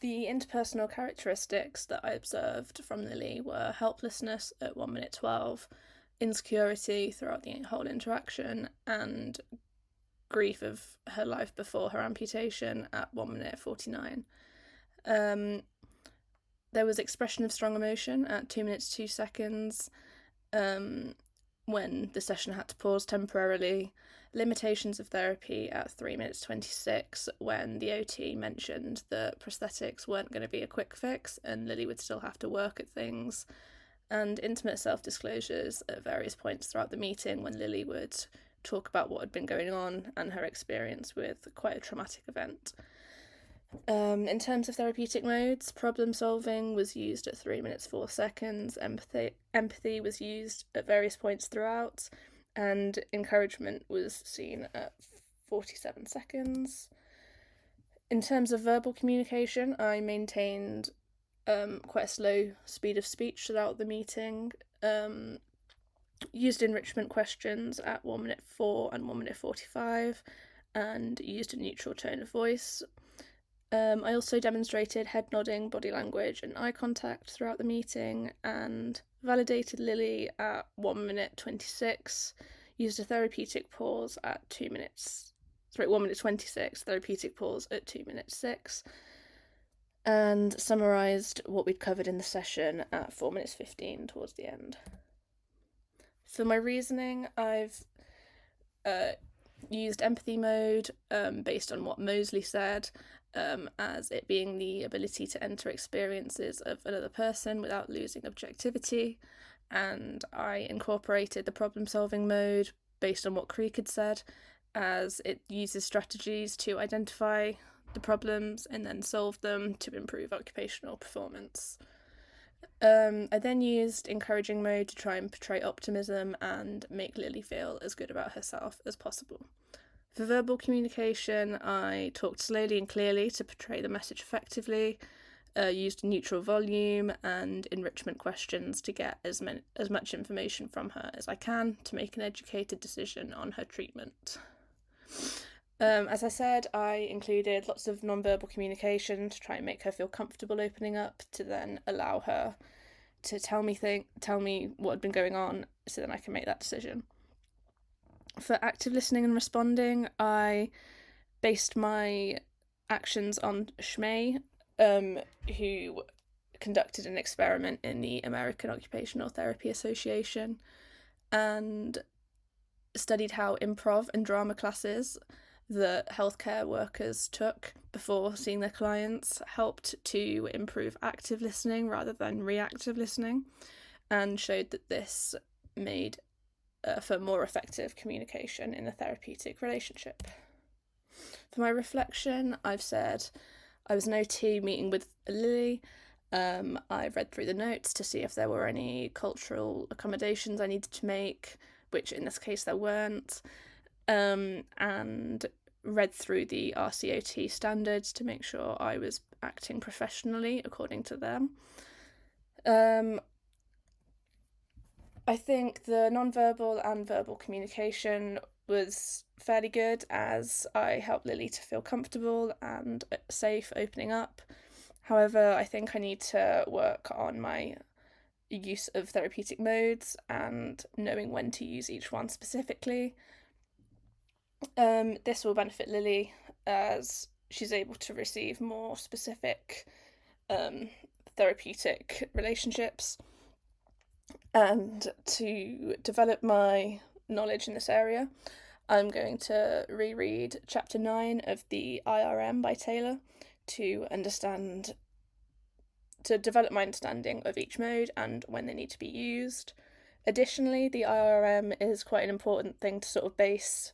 The interpersonal characteristics that I observed from Lily were helplessness at 1 minute 12, insecurity throughout the whole interaction, and grief of her life before her amputation at 1 minute 49. There was expression of strong emotion at 2 minutes 2 seconds, when the session had to pause temporarily. Limitations of therapy at 3 minutes 26, when the OT mentioned that prosthetics weren't going to be a quick fix and Lily would still have to work at things. And intimate self-disclosures at various points throughout the meeting, when Lily would talk about what had been going on and her experience with quite a traumatic event. In terms of therapeutic modes, problem solving was used at 3 minutes 4 seconds, empathy was used at various points throughout, and encouragement was seen at 47 seconds. In terms of verbal communication, I maintained quite a slow speed of speech throughout the meeting, used enrichment questions at 1 minute 4 and 1 minute 45, and used a neutral tone of voice. I also demonstrated head nodding, body language, and eye contact throughout the meeting, and validated Lily at 1 minute 26, used a therapeutic pause at 1 minute 26, therapeutic pause at 2 minutes 6, and summarised what we'd covered in the session at 4 minutes 15 towards the end. For my reasoning, I've used empathy mode based on what Moseley said, as it being the ability to enter experiences of another person without losing objectivity, and I incorporated the problem-solving mode based on what Creek had said, as it uses strategies to identify the problems and then solve them to improve occupational performance. I then used encouraging mode to try and portray optimism and make Lily feel as good about herself as possible. For verbal communication, I talked slowly and clearly to portray the message effectively, used neutral volume and enrichment questions to get as much information from her as I can to make an educated decision on her treatment. As I said, I included lots of non-verbal communication to try and make her feel comfortable opening up, to then allow her to tell me what had been going on, so then I can make that decision. For active listening and responding, I based my actions on Schmay, who conducted an experiment in the American Occupational Therapy Association, and studied how improv and drama classes that healthcare workers took before seeing their clients helped to improve active listening rather than reactive listening, and showed that this made for more effective communication in a therapeutic relationship. For my reflection, I've said I was an OT meeting with Lily. I read through the notes to see if there were any cultural accommodations I needed to make, which in this case there weren't, and read through the RCOT standards to make sure I was acting professionally according to them. I think the non-verbal and verbal communication was fairly good, as I helped Lily to feel comfortable and safe opening up. However, I think I need to work on my use of therapeutic modes and knowing when to use each one specifically. This will benefit Lily as she's able to receive more specific therapeutic relationships. And to develop my knowledge in this area, I'm going to reread chapter 9 of the IRM by Taylor to develop my understanding of each mode and when they need to be used. Additionally, the IRM is quite an important thing to sort of base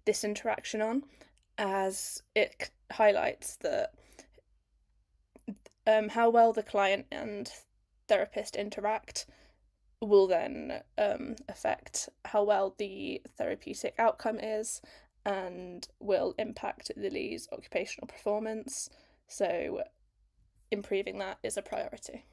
this interaction on, as it highlights that how well the client and therapist interact will then affect how well the therapeutic outcome is and will impact Lily's occupational performance. So improving that is a priority.